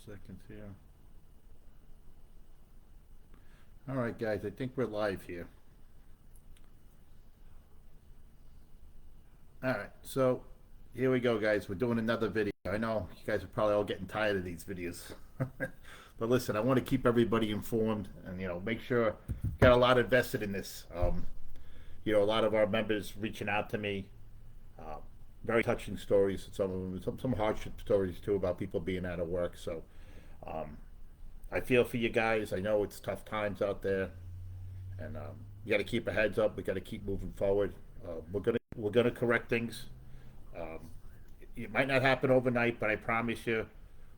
Seconds here. All right, guys, I think we're live here. All right, so here we go, guys. We're doing another video. I know you guys are probably all getting tired of these videos, but listen, I want to keep everybody informed and make sure got a lot invested in this. A lot of our members reaching out to me, uh, very touching stories. Some of them, some hardship stories too about people being out of work. So um, I feel for you guys. I know it's tough times out there, and you got to keep our heads up. We got to keep moving forward. We're gonna correct things. Um, it might not happen overnight, but I promise you,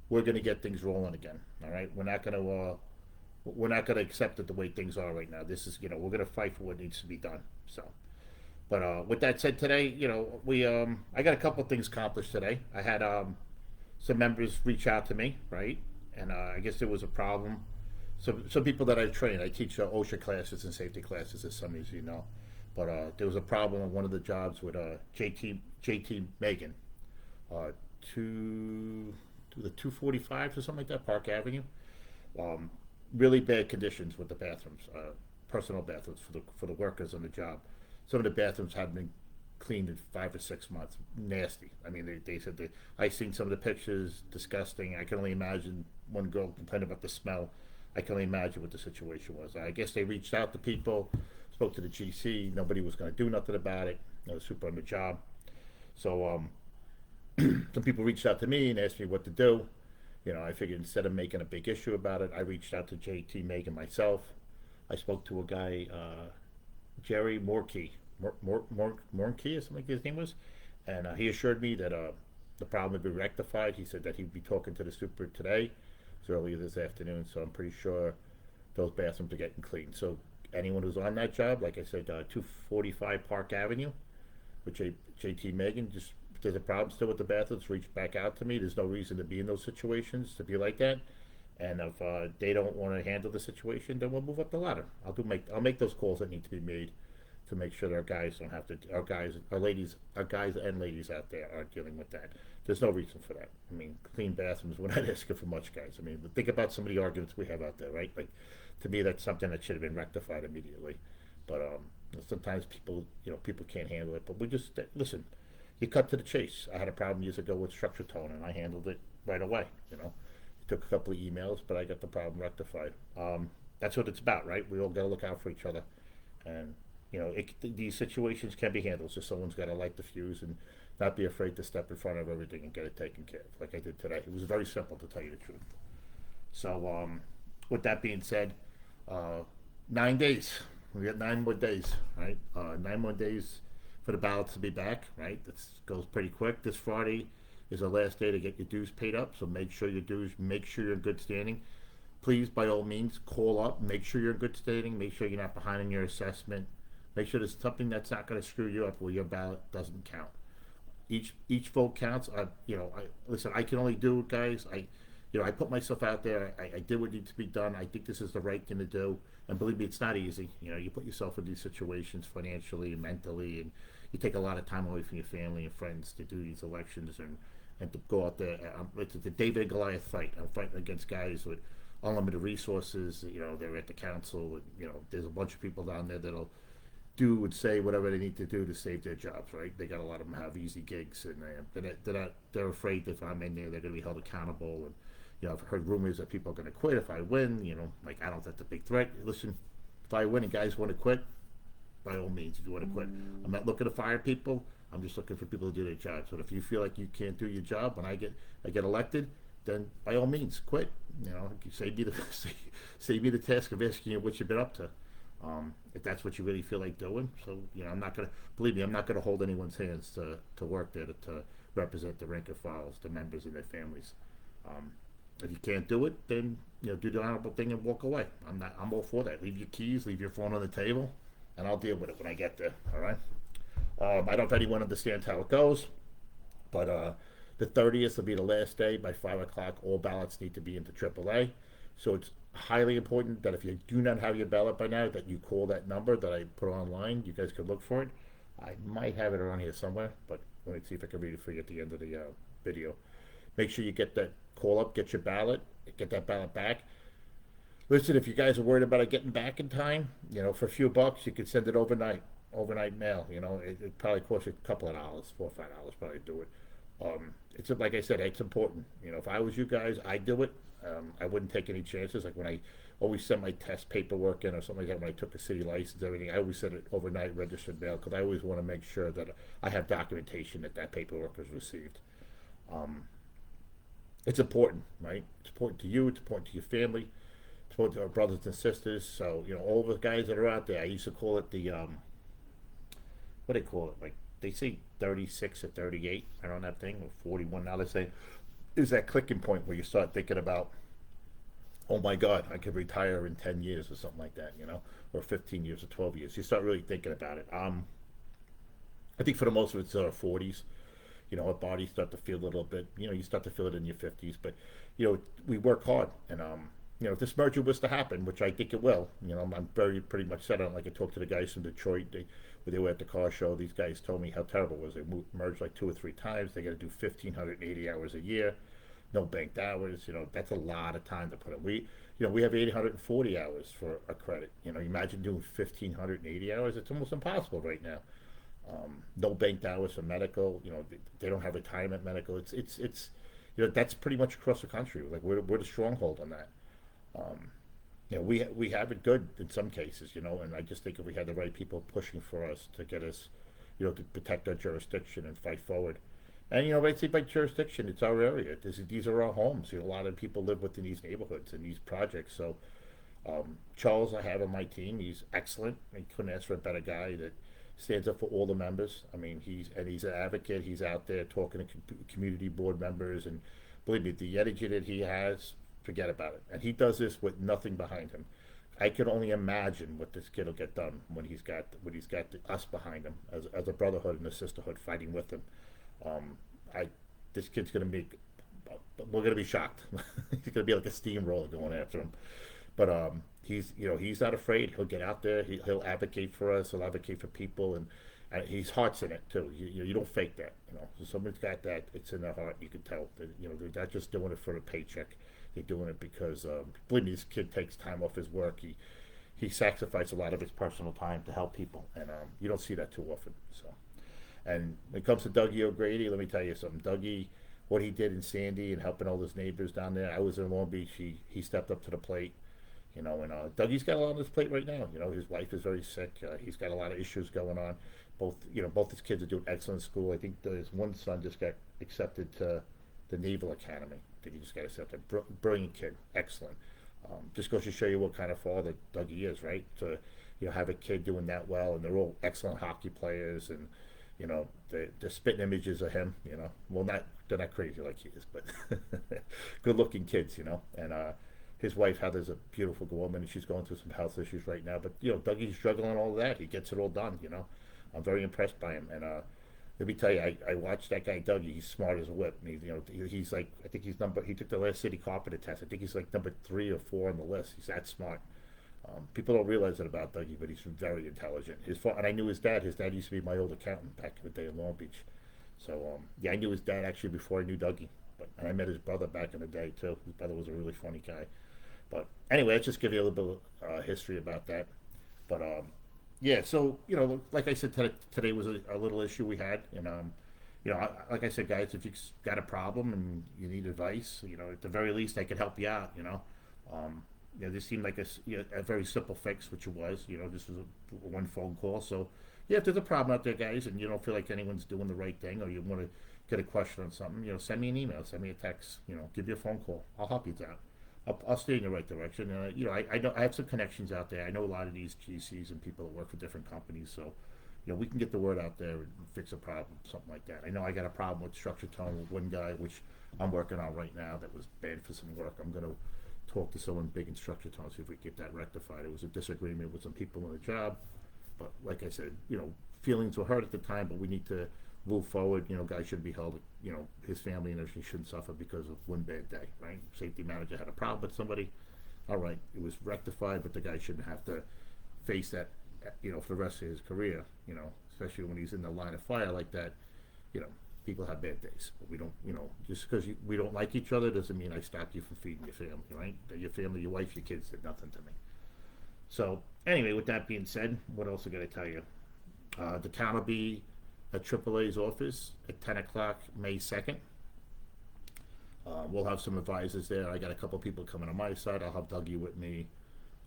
we're gonna get things rolling again. All right, we're not gonna accept it the way things are right now. This is we're gonna fight for what needs to be done. So, but with that said, today we I got a couple of things accomplished today. I had some members reach out to me, right, and I guess there was a problem. Some people that I train, I teach OSHA classes and safety classes, as some of you know. But there was a problem on one of the jobs with JT Megan, uh, two to the 245 or something like that, Park Avenue. Um, really bad conditions with the bathrooms, personal bathrooms for the workers on the job. Some of the bathrooms hadn't been cleaned in 5 or 6 months. Nasty. I mean, they said that I seen some of the pictures, disgusting. I can only imagine. One girl complained about the smell. I can only imagine what the situation was. I guess they reached out to people, spoke to the GC. Nobody was going to do nothing about it. The super on the job. So some people reached out to me and asked me what to do. I figured instead of making a big issue about it, I reached out to JT Megan myself. I spoke to a guy, Jerry Morkey, Morkey or something like his name was, and he assured me that the problem had been rectified. He said that he'd be talking to the super today. It's earlier this afternoon, so I'm pretty sure those bathrooms are getting cleaned. So anyone who's on that job, like I said, 245 Park Avenue with JT Megan, just if there's a problem still with the bathrooms, reach back out to me. There's no reason to be in those situations, to be like that. And if they don't want to handle the situation, then we'll move up the ladder. I'll make those calls that need to be made to make sure that our guys don't have to, our guys and ladies out there aren't dealing with that. There's no reason for that. I mean, clean bathrooms, we're not asking for much, guys. I mean, think about some of the arguments we have out there, right? Like, to me, that's something that should have been rectified immediately. But sometimes people can't handle it. But we just listen. You cut to the chase. I had a problem years ago with structure tone, and I handled it right away. It took a couple of emails, but I got the problem rectified. That's what it's about, right? We all got to look out for each other, and these situations can be handled. So someone's got to light the fuse and not be afraid to step in front of everything and get it taken care of, like I did today. It was very simple, to tell you the truth. So, with that being said, uh, 9 days. We got 9 more days, right? 9 more days for the ballots to be back, right? That goes pretty quick. This Friday is the last day to get your dues paid up, so make sure you're in good standing. Please, by all means, call up, make sure you're in good standing, make sure you're not behind in your assessment, make sure there's something that's not going to screw you up where your ballot doesn't count. Each vote counts. Listen. I can only do it, guys. I put myself out there. I did what needs to be done. I think this is the right thing to do. And believe me, it's not easy. You put yourself in these situations financially and mentally, and you take a lot of time away from your family and friends to do these elections and to go out there. It's the David and Goliath fight. I'm fighting against guys with unlimited resources. They're at the council. And, there's a bunch of people down there that'll do and say whatever they need to do to save their jobs. Right? They got a lot of them have easy gigs, and they're afraid that if I'm in there, they're going to be held accountable. And I've heard rumors that people are going to quit if I win. Like, I don't think that's a big threat. Listen, if I win and guys want to quit, by all means, if you want to quit, I'm not looking to fire people. I'm just looking for people to do their jobs. But if you feel like you can't do your job when I get elected, then by all means, quit. Save me the save me the task of asking you what you've been up to. If that's what you really feel like doing. So I'm not gonna believe me. I'm not gonna hold anyone's hands to work there to represent the rank and files, the members and their families. Um, if you can't do it, then do the honorable thing and walk away. I'm all for that. Leave your keys, leave your phone on the table, and I'll deal with it when I get there. All right. I don't know if anyone understands how it goes, but the 30th will be the last day. By 5 o'clock, all ballots need to be into AAA. So it's highly important that if you do not have your ballot by now, that you call that number that I put online. You guys could look for it. I might have it around here somewhere, but let me see if I can read it for you at the end of the video. Make sure you get that call up, get your ballot, get that ballot back. Listen, if you guys are worried about it getting back in time, for a few bucks, you could send it overnight mail. It probably costs you a couple of dollars, $4 or $5, probably do it. It's like I said, it's important. If I was you guys, I'd do it. I wouldn't take any chances. Like when I always send my test paperwork in or something like that, when I took a city license, everything, I always send it overnight registered mail because I always want to make sure that I have documentation that paperwork was received. Um, it's important, right? It's important to you. It's important to your family. It's important to our brothers and sisters. So all the guys that are out there, I used to call it the what do they call it? Like they say 36 or 38 around that thing, or 41 now. They say is that clicking point where you start thinking about, oh my God, I could retire in 10 years or something like that, or 15 years or 12 years. You start really thinking about it. I think for the most of it's our 40s. Our bodies start to feel a little bit, you start to feel it in your 50s, but, we work hard. And, if this merger was to happen, which I think it will, I'm very pretty much set on it. Like I talked to the guys from Detroit, when they were at the car show, these guys told me how terrible it was. They merged like 2 or 3 times. They got to do 1,580 hours a year, no banked hours. That's a lot of time to put in. We have 840 hours for a credit. Imagine doing 1,580 hours. It's almost impossible right now. No banked hours for medical. They don't have retirement medical. It's that's pretty much across the country. Like we're the stronghold on that. Um, we have it good in some cases, and I just think if we had the right people pushing for us to get us, to protect our jurisdiction and fight forward. And when I say by jurisdiction, it's our area. These are our homes. A lot of people live within these neighborhoods and these projects. So Charles, I have on my team. He's excellent. I couldn't ask for a better guy that stands up for all the members. I mean, he's an advocate. He's out there talking to community board members, and believe me, the energy that he has, forget about it. And he does this with nothing behind him. I can only imagine what this kid will get done when he's got us behind him as a brotherhood and a sisterhood fighting with him. Um, I this kid's gonna make we're gonna be shocked. He's gonna be like a steamroller going after him. But he's not afraid. He'll get out there. He'll advocate for us. He'll advocate for people, and his heart's in it too. You don't fake that. So someone's got that. It's in their heart. You can tell. That, they're not just doing it for a paycheck. They're doing it because believe me, this kid takes time off his work. He sacrificed a lot of his personal time to help people, and you don't see that too often. So, and when it comes to Dougie O'Grady, let me tell you something. Dougie, what he did in Sandy and helping all his neighbors down there. I was in Long Beach. He stepped up to the plate. And Dougie's got a lot on his plate right now. His wife is very sick. He's got a lot of issues going on. Both his kids are doing excellent in school. I think his one son just got accepted to the Naval Academy. I think he just got accepted. Brilliant kid, excellent. Just goes to show you what kind of father Dougie is, right? To have a kid doing that well, and they're all excellent hockey players, and the spitting images of him. Well, they're not crazy like he is, but good-looking kids. And his wife Heather's a beautiful woman, and she's going through some health issues right now. But Dougie's struggling all that. He gets it all done. I'm very impressed by him. And let me tell you, I watched that guy Dougie. He's smart as a whip. And he's like, I think he took the last city carpenter test. I think he's like number 3 or 4 on the list. He's that smart. People don't realize it about Dougie, but he's very intelligent. And I knew his dad. His dad used to be my old accountant back in the day in Long Beach. So I knew his dad actually before I knew Dougie. And I met his brother back in the day too. His brother was a really funny guy. But anyway, let's just give you a little bit of history about that. But yeah, so like I said, today was a little issue we had, and like I said, guys, if you got a problem and you need advice, at the very least, I could help you out. This seemed like a very simple fix, which it was. This was a one phone call. So yeah, if there's a problem out there, guys, and you don't feel like anyone's doing the right thing, or you want to get a question on something, send me an email, send me a text, give you a phone call. I'll help you out. I'll stay in the right direction. I know I have some connections out there. I know a lot of these GCs and people that work for different companies, so we can get the word out there and fix a problem, something like that. I know I got a problem with structure tone with one guy, which I'm working on right now. That was bad for some work. I'm going to talk to someone big in structure tone, see if we can get that rectified. It was a disagreement with some people on the job, but like I said, feelings were hurt at the time, but we need to move forward. Guys should be held. His family and everything shouldn't suffer because of one bad day, right? Safety manager had a problem with somebody. All right, it was rectified, but the guy shouldn't have to face that, for the rest of his career. Especially when he's in the line of fire like that. People have bad days. But we don't, just because we don't like each other doesn't mean I stop you from feeding your family, right? Your family, your wife, your kids did nothing to me. So anyway, with that being said, what else I got to tell you? The town will be at AAA's office at 10 o'clock, May 2nd. We'll have some advisors there. I got a couple of people coming on my side. I'll have Dougie with me.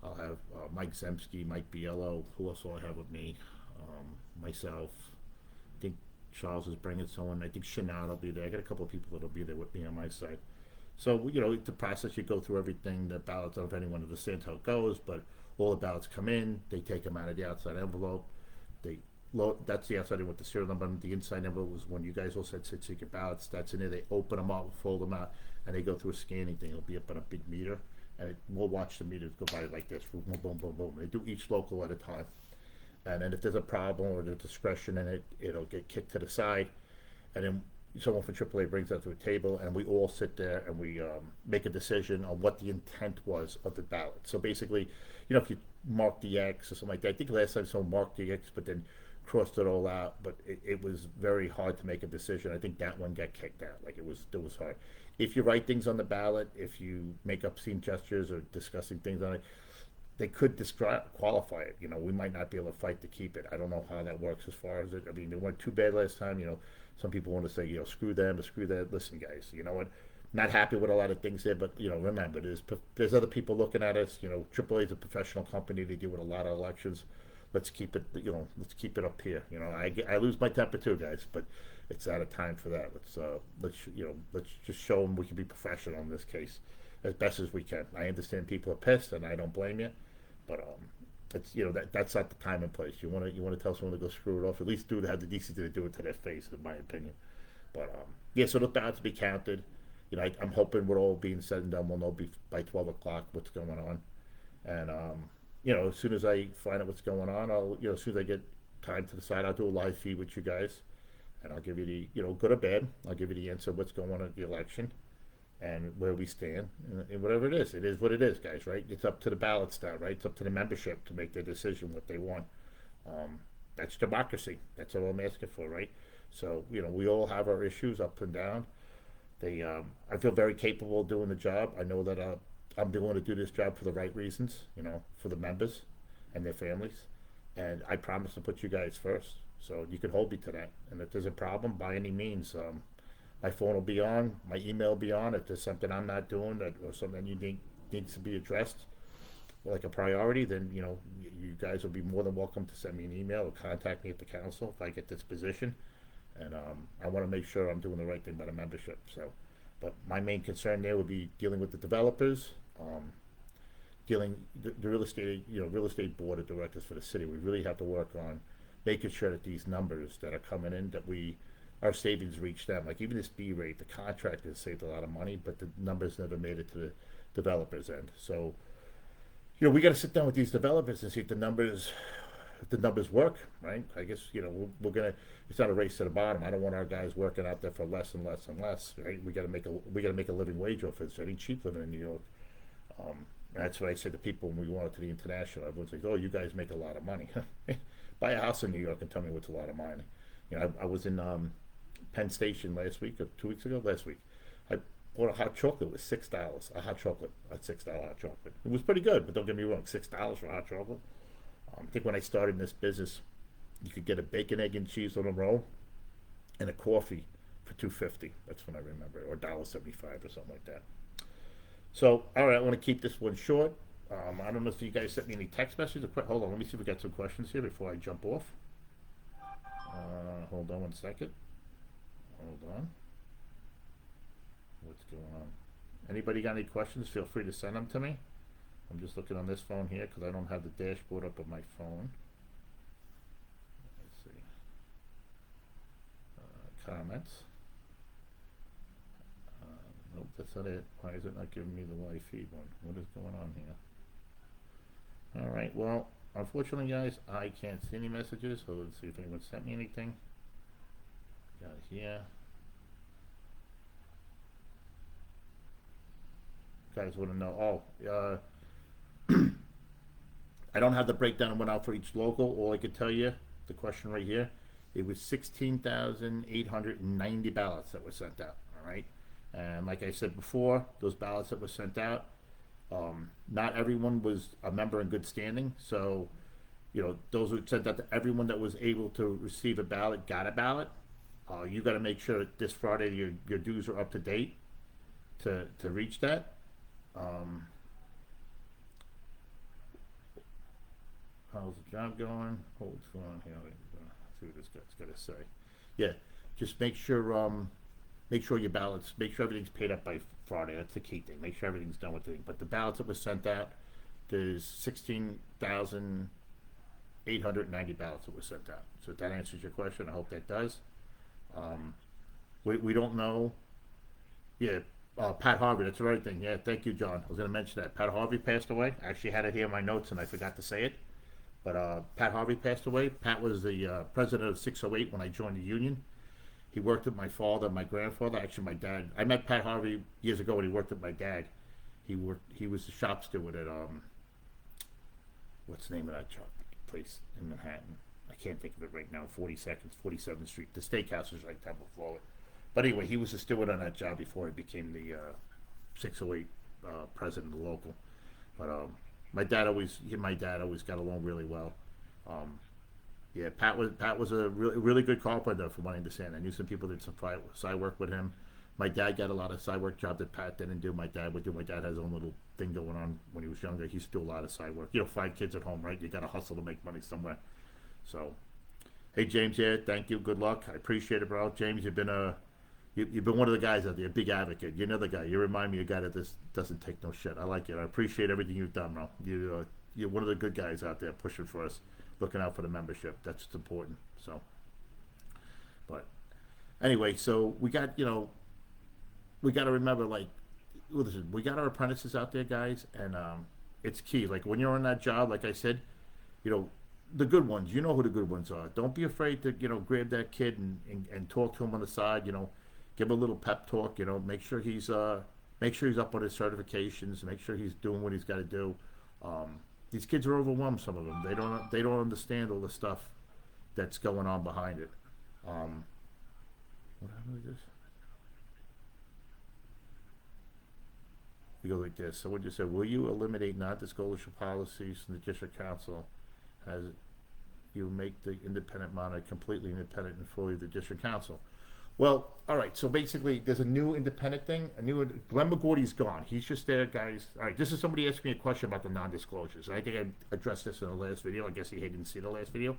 I'll have Mike Zemsky, Mike Biello. Who else will I have with me? Myself. I think Charles is bringing someone. I think Shannon will be there. I got a couple of people that'll be there with me on my side. So, the process, you go through everything. The ballots, I don't know if anyone understands how it goes, but all the ballots come in. They take them out of the outside envelope. They That's the outside with the serial number. The inside envelope was when you guys all said secret ballots. That's in there. They open them up, fold them out, and they go through a scanning thing. It'll be up on a big meter, and we'll watch the meters go by like this. Boom, boom, boom, boom. They do each local at a time. And then if there's a problem or there's discretion in it, it'll get kicked to the side. And then someone from AAA brings that to a table, and we all sit there and we make a decision on what the intent was of the ballot. So basically, if you mark the X or something like that, I think last time someone marked the X, but then crossed it all out, but it was very hard to make a decision. I think that one got kicked out. Like it was hard. If you write things on the ballot, if you make obscene gestures or discussing things on it, they could qualify it. We might not be able to fight to keep it. I don't know how that works as far as it. I mean, they weren't too bad last time. Some people want to say, screw them or screw that. Listen, guys, you know what? Not happy with a lot of things there, but remember, there's other people looking at us. AAA is a professional company. They deal with a lot of elections. Let's keep it, let's keep it up here. I lose my temper too, guys, but it's out of time for that. Let's just show them we can be professional in this case as best as we can. I understand people are pissed, and I don't blame you, but it's that's not the time and place. You want to tell someone to go screw it off. At least have the decency to do it to their face, in my opinion. But so the ballots to be counted. I'm hoping with all being said and done, we'll know by 12 o'clock what's going on, and as soon as I find out what's going on, as soon as I get time to decide, I'll do a live feed with you guys, and I'll give you the, good or bad, I'll give you the answer of what's going on at the election, and where we stand, and whatever it is what it is, guys, right? It's up to the ballots now, right? It's up to the membership to make their decision what they want. That's democracy. That's all I'm asking for, right? So, we all have our issues up and down. I feel very capable of doing the job. I know that I'm willing to do this job for the right reasons, for the members and their families. And I promise to put you guys first. So you can hold me to that. And if there's a problem, by any means, my phone will be on, my email will be on. If there's something I'm not doing or something you think needs to be addressed, like a priority, then, you guys will be more than welcome to send me an email or contact me at the council if I get this position. And I want to make sure I'm doing the right thing by the membership. But my main concern there would be dealing with the developers, the real estate board of directors for the city. We really have to work on making sure that these numbers that are coming in, that our savings reach them. Like even this B rate, the contractors saved a lot of money, but the numbers never made it to the developers end. So, we got to sit down with these developers and see if the numbers work, right? I guess, we're gonna. It's not a race to the bottom. I don't want our guys working out there for less and less and less, right? We got to make a living wage off it. So it ain't cheap living in New York. That's what I said to people when we went to the international. Everyone's like, "Oh, you guys make a lot of money. Buy a house in New York and tell me what's a lot of money." I was in Penn Station last week or 2 weeks ago. Last week, I bought a hot chocolate. It was $6. A hot chocolate, a $6 hot chocolate. It was pretty good, but don't get me wrong, $6 for a hot chocolate. I think when I started in this business, you could get a bacon, egg, and cheese on a roll and a coffee for $2.50. That's when I remember, or $1.75 or something like that. So, all right, I want to keep this one short. I don't know if you guys sent me any text messages. Hold on, let me see if we got some questions here before I jump off. Hold on 1 second. Hold on. What's going on? Anybody got any questions? Feel free to send them to me. I'm just looking on this phone here because I don't have the dashboard up on my phone. Let's see. Comments. Nope, that's not it. Why is it not giving me the live feed one? What is going on here? All right, well, unfortunately, guys, I can't see any messages, so let's see if anyone sent me anything. Got it here. Guys want to know, I don't have the breakdown of what out for each local. All I could tell you, the question right here, It was 16,890 ballots that were sent out. All right, and like I said before, those ballots that were sent out, not everyone was a member in good standing. So, those who sent out to everyone that was able to receive a ballot got a ballot. You got to make sure that this Friday your dues are up to date to reach that. Um, how's the job going? What's going on here? Let's see what this guy's got to say. Yeah, just make sure your ballots, make sure everything's paid up by Friday. That's the key thing. Make sure everything's done with it. But the ballots that were sent out, there's 16,890 ballots that were sent out. So if that answers your question, I hope that does. Um, we don't know. Yeah, Pat Harvey, that's the right thing. Yeah, thank you, John. I was going to mention that. Pat Harvey passed away. I actually had it here in my notes and I forgot to say it. But Pat Harvey passed away. Pat was the president of 608 when I joined the union. He worked with my father, my grandfather, actually my dad. I met Pat Harvey years ago when he worked with my dad. He was the shop steward at what's the name of that shop place in Manhattan? I can't think of it right now. 47th Street. The steakhouse is right down below it. But anyway, he was a steward on that job before he became the 608 president of the local. But he and my dad always got along really well. Um, yeah, Pat was a really good carpenter from what I understand. I knew some people did some side work with him. My dad got a lot of side work job that Pat didn't do. My dad would do. My dad has his own little thing going on when he was younger. He used to do a lot of side work. 5 kids at home, right? You got to hustle to make money somewhere. So, hey James, yeah, thank you. Good luck. I appreciate it, bro. James, you've been one of the guys out there, a big advocate. You're another guy. You remind me of a guy that this doesn't take no shit. I like it. I appreciate everything you've done, bro. You're one of the good guys out there pushing for us, looking out for the membership. That's what's important. So, but anyway, so we got we got to remember, like, listen, we got our apprentices out there, guys, and it's key. Like when you're on that job, like I said, the good ones, you know who the good ones are. Don't be afraid to grab that kid and talk to him on the side. Give him a little pep talk. Make sure he's up on his certifications. Make sure he's doing what he's got to do. These kids are overwhelmed. Some of them they don't understand all the stuff that's going on behind it. What happened with this? We go like this. So what you said? Will you eliminate non-disclosure policies from the district council as you make the independent monitor completely independent and fully the district council? Well, all right. So basically, there's a new independent thing. Glenn McGordy's gone. He's just there, guys. All right. This is somebody asking me a question about the non-disclosures. I think I addressed this in the last video. I guess he didn't see the last video.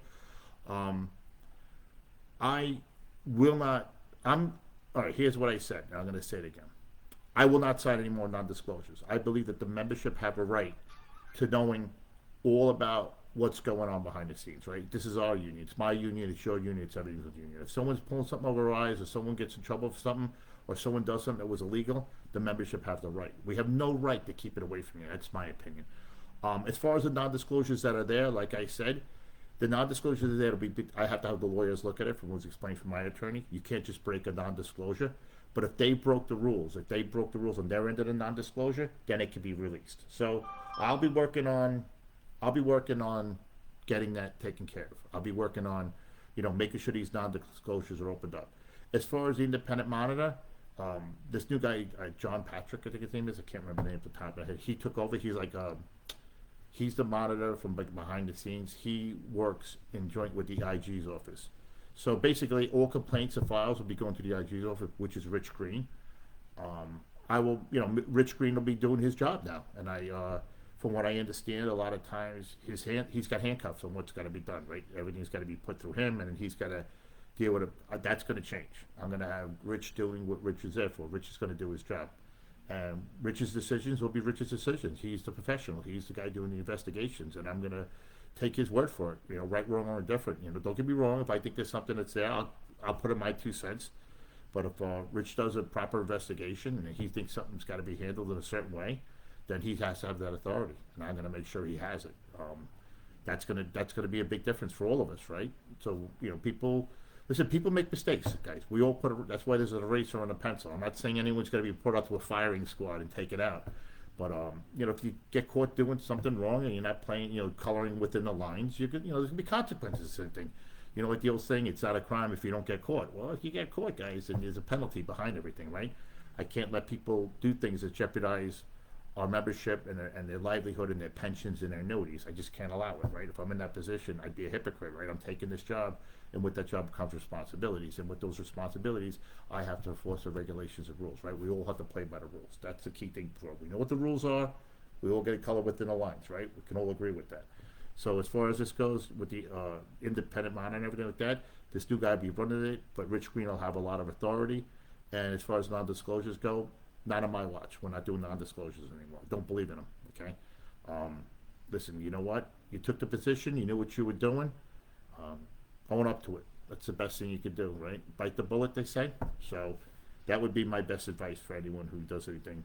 I will not. All right. Here's what I said. Now I'm going to say it again. I will not sign any more non-disclosures. I believe that the membership have a right to knowing all about what's going on behind the scenes, right? This is our union. It's my union. It's your union. It's everybody's union. If someone's pulling something over our eyes or someone gets in trouble for something or someone does something that was illegal, the membership have the right. We have no right to keep it away from you. That's my opinion. As far as the non-disclosures that are there, like I said, the non-disclosures are there. I have to have the lawyers look at it from what's explained from my attorney. You can't just break a non-disclosure. But if they broke the rules on their end of the non-disclosure, then it can be released. So I'll be working on getting that taken care of. I'll be working on, making sure these non-disclosures are opened up. As far as the independent monitor, this new guy, John Patrick, I think his name is. I can't remember the name at the top of my head. He took over. He's like, he's the monitor from behind the scenes. He works in joint with the IG's office. So basically, all complaints and files will be going to the IG's office, which is Rich Green. I will, Rich Green will be doing his job now, and from what I understand, a lot of times he's got handcuffs on what's got to be done, right? Everything's got to be put through him, and he's got to deal with it. That's going to change. I'm going to have Rich doing what Rich is there for. Rich is going to do his job, and Rich's decisions will be Rich's decisions. He's the professional. He's the guy doing the investigations, and I'm going to take his word for it. Right, wrong, or indifferent. Don't get me wrong. If I think there's something that's there, I'll put in my 2 cents. But if Rich does a proper investigation and he thinks something's got to be handled in a certain way, then he has to have that authority, and I'm going to make sure he has it. That's gonna be a big difference for all of us, right? So people make mistakes, guys. We all that's why there's an eraser on a pencil. I'm not saying anyone's going to be put out to a firing squad and take it out. But if you get caught doing something wrong and you're not playing, coloring within the lines, there's gonna be consequences to the thing. You know what the old saying, it's not a crime if you don't get caught. Well, if you get caught, guys, then there's a penalty behind everything, right? I can't let people do things that jeopardize our membership and their livelihood and their pensions and their annuities. I just can't allow it, right? If I'm in that position, I'd be a hypocrite, right? I'm taking this job, and with that job comes responsibilities. And with those responsibilities, I have to enforce the regulations and rules, right? We all have to play by the rules. That's the key thing. We know what the rules are. We all get color within the lines, right? We can all agree with that. So as far as this goes, with the independent monitor and everything like that, this new guy will be running it, but Rich Green will have a lot of authority. And as far as non-disclosures go, not on my watch. We're not doing non-disclosures anymore. Don't believe in them, okay? Listen, you know what? You took the position. You knew what you were doing. Um, Own up to it. That's the best thing you could do, right? Bite the bullet, they say. So that would be my best advice for anyone who does anything.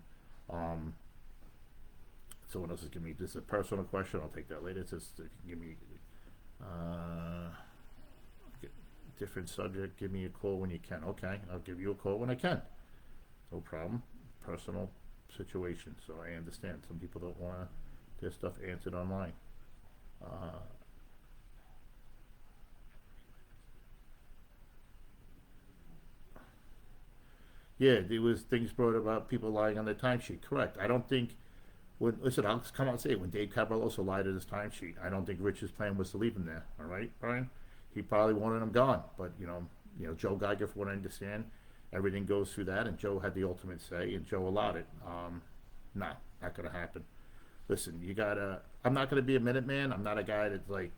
Someone else is giving me this is a personal question. I'll take that later. It says if you can give me uh, different subject. Give me a call when you can. Okay, I'll give you a call when I can. No problem. Personal situation, so I understand. Some people don't want their stuff answered online. Uh, yeah, there was things brought about people lying on their timesheet. Correct. I don't think. Listen, I'll just come out and say it. When Dave Cabarlosa lied at his timesheet, I don't think Rich's plan was to leave him there. All right, Brian. He probably wanted him gone, but Joe Geiger, for what I understand, everything goes through that, and Joe had the ultimate say, and Joe allowed it. Nah, not gonna happen. Listen, you gotta. I'm not gonna be a Minuteman. I'm not a guy that's like,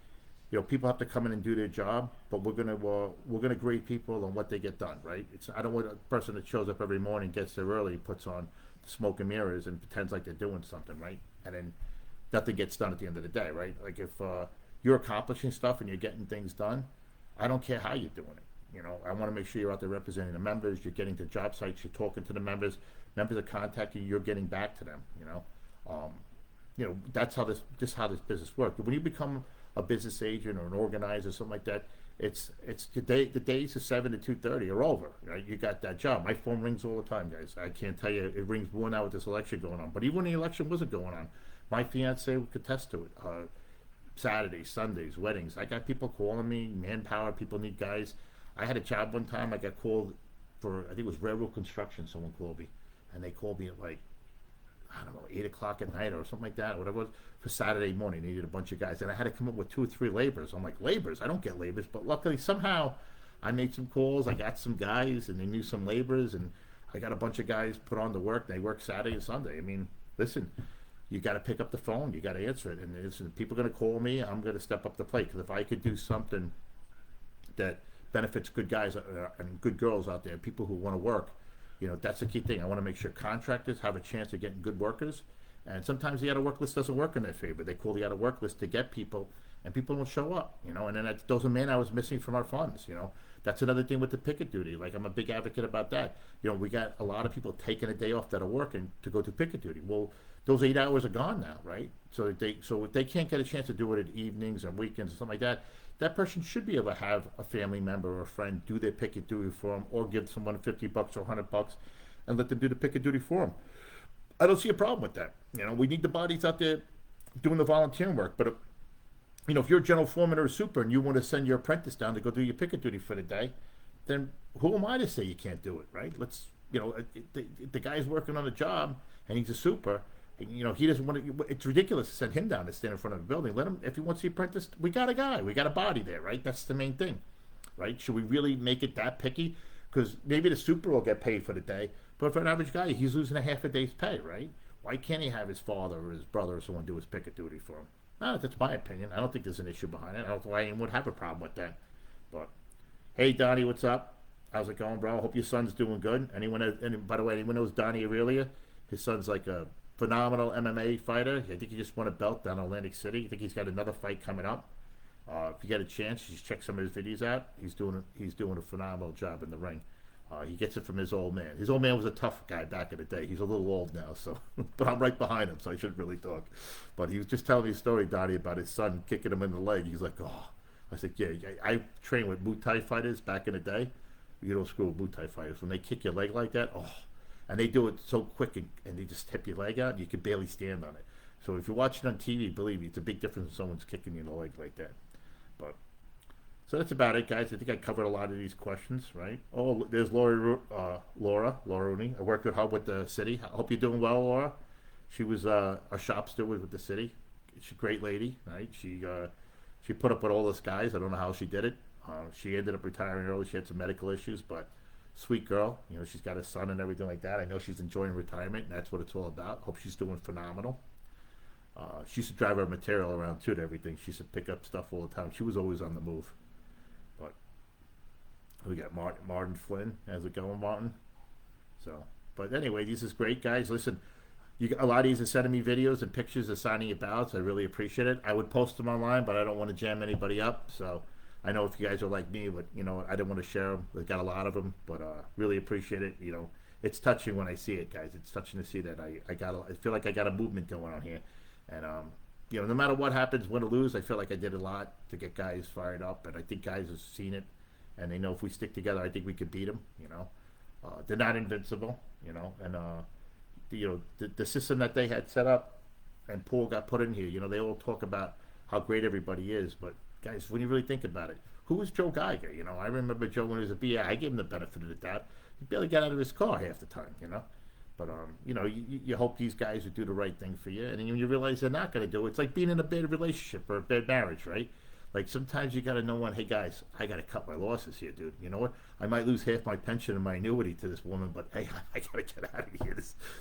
people have to come in and do their job, but we're gonna grade people on what they get done, right? I don't want a person that shows up every morning, gets there early, puts on smoke and mirrors, and pretends like they're doing something, right? And then nothing gets done at the end of the day, right? Like if you're accomplishing stuff and you're getting things done, I don't care how you're doing it. I want to make sure you're out there representing the members. You're getting to job sites. You're talking to the members. Members are contacting you. You're getting back to them. That's how how this business works. When you become a business agent or an organizer or something like that, it's the days of 7 to 2:30 are over. Right? You got that job. My phone rings all the time, guys. I can't tell you it rings more now with this election going on. But even when the election wasn't going on, my fiance would attest to it. Saturdays, Sundays, weddings. I got people calling me, manpower. People need guys. I had a job one time. I got called for, I think it was railroad construction. Someone called me, and they called me at like, I don't know, 8 o'clock at night or something like that, or whatever it was, for Saturday morning. They needed a bunch of guys, and I had to come up with 2 or 3 laborers. I'm like, laborers? I don't get laborers, but luckily somehow I made some calls. I got some guys, and they knew some laborers, and I got a bunch of guys put on to work. They work Saturday and Sunday. I mean, listen, you got to pick up the phone. You got to answer it, and listen, people are going to call me. I'm going to step up the plate, because if I could do something that benefits good guys and good girls out there, people who want to work. That's the key thing. I want to make sure contractors have a chance of getting good workers. And sometimes the out-of-work list doesn't work in their favor. They call the out-of-work list to get people, and people don't show up. And then those are men I was missing from our funds. That's another thing with the picket duty. Like, I'm a big advocate about that. We got a lot of people taking a day off that are working to go to picket duty. Well, those 8 hours are gone now, right? So if they can't get a chance to do it at evenings or weekends or something like that, that person should be able to have a family member or a friend do their picket duty for them, or give someone $50 or $100 and let them do the picket duty for them. I don't see a problem with that. We need the bodies out there doing the volunteering work. But if you're a general foreman or a super and you want to send your apprentice down to go do your picket duty for the day, then who am I to say you can't do it, right? The guy's working on a job and he's a super. He doesn't want to. It's ridiculous to send him down to stand in front of a building. Let him, if he wants the apprentice. We got a guy. We got a body there, right? That's the main thing, right? Should we really make it that picky? Because maybe the super will get paid for the day, but for an average guy, he's losing a half a day's pay, right? Why can't he have his father or his brother or someone do his picket duty for him? No, that's my opinion. I don't think there's an issue behind it. I don't know why anyone would have a problem with that. But hey, Donnie, what's up? How's it going, bro? I hope your son's doing good. And by the way, anyone knows Donnie Aurelia? His son's like a phenomenal MMA fighter. I think he just won a belt down in Atlantic City. I think he's got another fight coming up. If you get a chance, just check some of his videos out. He's doing a phenomenal job in the ring. He gets it from his old man. His old man was a tough guy back in the day. He's a little old now, so but I'm right behind him, so I shouldn't really talk. But he was just telling me a story, Donnie, about his son kicking him in the leg. He's like, oh. I said, yeah, I trained with Muay Thai fighters back in the day. You don't screw with Muay Thai fighters. When they kick your leg like that, oh. And they do it so quick, and they just tip your leg out, and you can barely stand on it. So if you're watching on TV, believe me, it's a big difference when someone's kicking you in the leg like that. But So that's about it, guys. I think I covered a lot of these questions, right? Oh, there's Laura Rooney. I worked with her with the city. I hope you're doing well, Laura. She was a shop steward with the city. She's a great lady, right? She put up with all those guys. I don't know how she did it. She ended up retiring early. She had some medical issues, but sweet girl. You know, she's got a son and everything like that. I know she's enjoying retirement, and that's what it's all about. Hope she's doing phenomenal. She used to drive her material around too to everything. She used to pick up stuff all the time. She was always on the move. But we got Martin Flynn. How's it going, Martin? So, but anyway, this is great, guys. Listen, a lot of these are sending me videos and pictures of signing your ballots. I really appreciate it. I would post them online, but I don't want to jam anybody up. So I know if you guys are like me, but you know, I didn't want to share them. I got a lot of them, but really appreciate it. You know, it's touching when I see it, guys. It's touching to see that I feel like I got a movement going on here, and you know, no matter what happens, win or lose, I feel like I did a lot to get guys fired up, and I think guys have seen it, and they know if we stick together, I think we could beat them. You know, they're not invincible. You know, and you know, the system that they had set up and Paul got put in here, you know, they all talk about how great everybody is, but guys, when you really think about it, who was Joe Geiger? You know, I remember Joe when he was a BA. I gave him the benefit of the doubt. He barely got out of his car half the time, you know. But you know, you hope these guys would do the right thing for you, and then when you realize they're not going to do it, it's like being in a bad relationship or a bad marriage, right? Like sometimes you got to know when, hey guys, I got to cut my losses here, dude. You know what? I might lose half my pension and my annuity to this woman, but hey, I got to get out of here.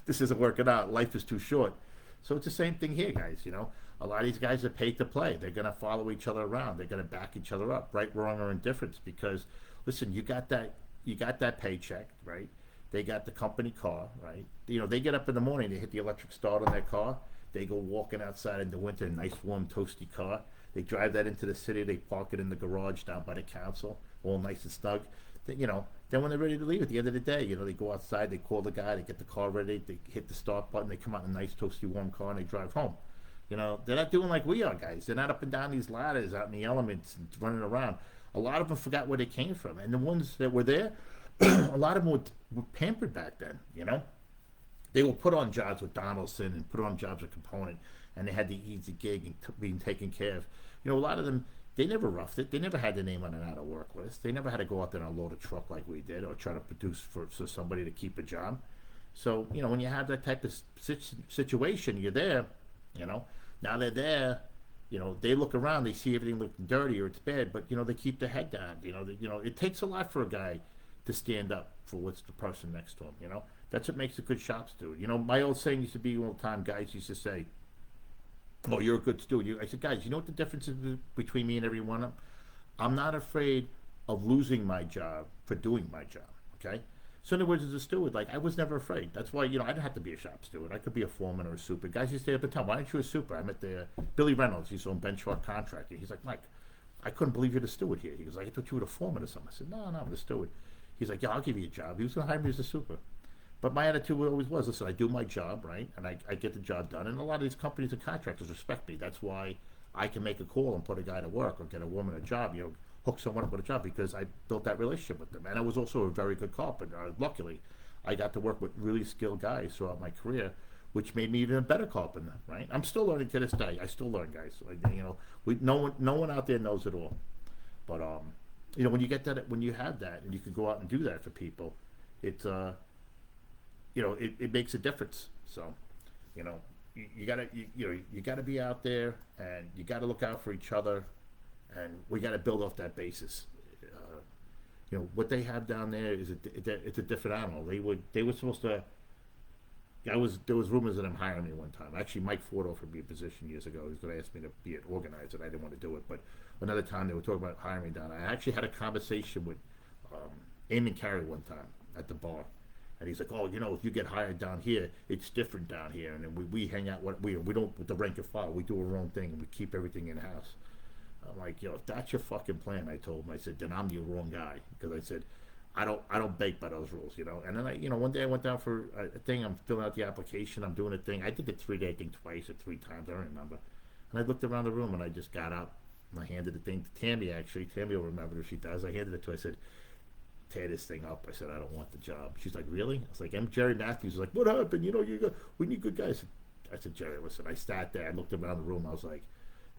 This isn't working out. Life is too short. So it's the same thing here, guys. You know, a lot of these guys are paid to play. They're going to follow each other around. They're going to back each other up, right, wrong, or indifference. Because listen, you got that paycheck, right? They got the company car, right? You know, they get up in the morning, they hit the electric start on their car. They go walking outside in the winter, nice warm toasty car. They drive that into the city. They park it in the garage down by the council, all nice and snug. You know, then when they're ready to leave at the end of the day, you know, they go outside, they call the guy, they get the car ready, they hit the start button, they come out in a nice toasty warm car, and they drive home. You know, they're not doing like we are, guys. They're not up and down these ladders out in the elements and running around. A lot of them forgot where they came from, and the ones that were there, a lot of them were pampered back then. You know, they were put on jobs with Donaldson and put on jobs with Component, and they had the easy gig and being taken care of. You know, a lot of them, they never roughed it. They never had their name on an out of work list. They never had to go out there and load a truck like we did or try to produce for somebody to keep a job. So, you know, when you have that type of situation, you're there, you know. Now they're there, you know, they look around, they see everything looking dirty or it's bad, but, you know, they keep their head down. You know, it takes a lot for a guy to stand up for what's the person next to him, you know. That's what makes a good shop steward. You know, my old saying used to be all the time, guys used to say, oh, you're a good steward. I said, guys, you know what the difference is between me and every one of them? I'm not afraid of losing my job for doing my job, okay? So in other words, as a steward, like, I was never afraid. That's why, you know, I didn't have to be a shop steward. I could be a foreman or a super. Guys used to say at the time, why aren't you a super? I met the Billy Reynolds. He's on bench truck contractor. He's like, Mike, I couldn't believe you're the steward here. He goes, like, I thought you were the foreman or something. I said, no, I'm the steward. He's like, yeah, I'll give you a job. He was going to hire me as a super. But my attitude always was, listen, I do my job, right? And I get the job done. And a lot of these companies and contractors respect me. That's why I can make a call and put a guy to work or get a woman a job, you know, hook someone up with a job because I built that relationship with them. And I was also a very good carpenter. Luckily, I got to work with really skilled guys throughout my career, which made me even a better carpenter, right? I'm still learning to this day. I still learn, guys. Like, you know, no one out there knows it all. But, you know, when you get that, when you have that and you can go out and do that for people, it's, you know, it makes a difference. So, you know, you gotta be out there and you gotta look out for each other, and we gotta build off that basis. You know what they have down there is it's a different animal. They were supposed to. There was rumors of them hiring me one time. Actually, Mike Ford offered me a position years ago. He was going to ask me to be an organizer, and I didn't want to do it. But another time they were talking about hiring me down. I actually had a conversation with Eamon Carey one time at the bar. And he's like, oh, you know, if you get hired down here, it's different down here. And then we hang out, we don't, with the rank and file, we do our own thing, and we keep everything in-house. I'm like, yo, if that's your fucking plan, I told him, I said, then I'm the wrong guy. Because I said, I don't bake by those rules, you know. And then, you know, one day I went down for a thing, I'm filling out the application, I'm doing a thing. I did the 3-day thing twice or 3 times, I don't remember. And I looked around the room, and I just got up, and I handed the thing to Tammy, actually. Tammy will remember if she does. I handed it to her, I said, tear this thing up. I said, I don't want the job. She's like, really? I was like, Jerry Matthews was like, what happened? You know, we need good guys. I said, Jerry, listen, I sat there, I looked around the room, I was like,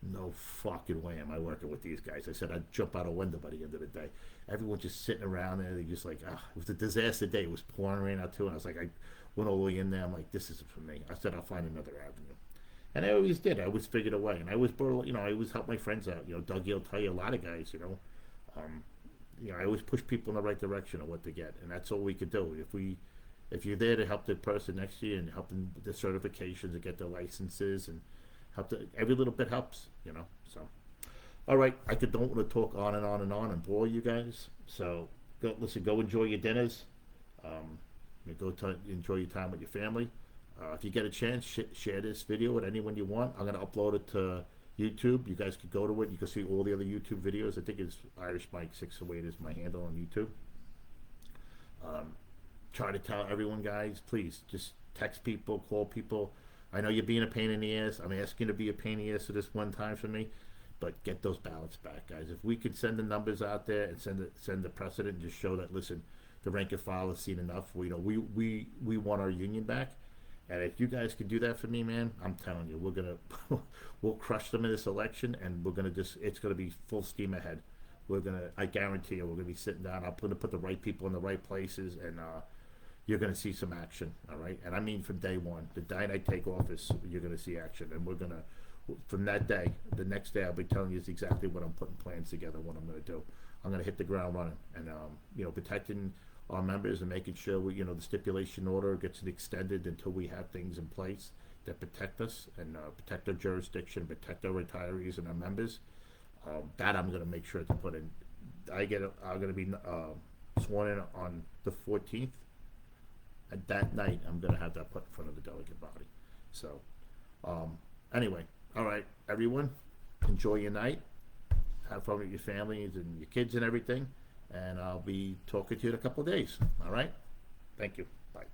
No fucking way am I working with these guys. I said I'd jump out a window by the end of the day. Everyone just sitting around there. They just like, ah, it was a disaster day. It was pouring rain out too, and I was like, I went all the way in there. I'm like, this isn't for me. I said I'll find another avenue, and I always did. I always figured a way, and I was, I always help my friends out. Dougie will tell you a lot of guys, um, I always push people in the right direction of what to get, and that's all we could do. If you're there to help the person next to you and help them with the certifications and get their licenses and every little bit helps. So, all right, don't want to talk on and on and on and bore you guys. So, go enjoy your dinners. Enjoy your time with your family. If you get a chance, share this video with anyone you want. I'm gonna upload it to YouTube. You guys could go to it. You can see all the other YouTube videos. I think it's Irish Mike 608 is my handle on YouTube. Try to tell everyone, guys, please just text people, call people. I know you're being a pain in the ass. I'm asking you to be a pain in the ass for this one time for me, but get those ballots back, guys. If we could send the numbers out there and send the precedent and just show that, listen, the rank and file has seen enough. We want our union back, and if you guys could do that for me, man, I'm telling you, we're gonna we'll crush them in this election, and it's gonna be full steam ahead. I guarantee you, we're gonna be sitting down. I'm gonna put the right people in the right places, and you're going to see some action, all right? And I mean from day one. The day I take office, you're going to see action. And we're going to, from that day, the next day, I'll be telling you exactly what I'm putting plans together, what I'm going to do. I'm going to hit the ground running and, protecting our members and making sure the stipulation order gets extended until we have things in place that protect us and protect our jurisdiction, protect our retirees and our members. That I'm going to make sure to put in. I'm going to be sworn in on the 14th. And that night, I'm going to have that put in front of the delegate body. So, anyway, all right, everyone, enjoy your night. Have fun with your families and your kids and everything. And I'll be talking to you in a couple of days. All right? Thank you. Bye.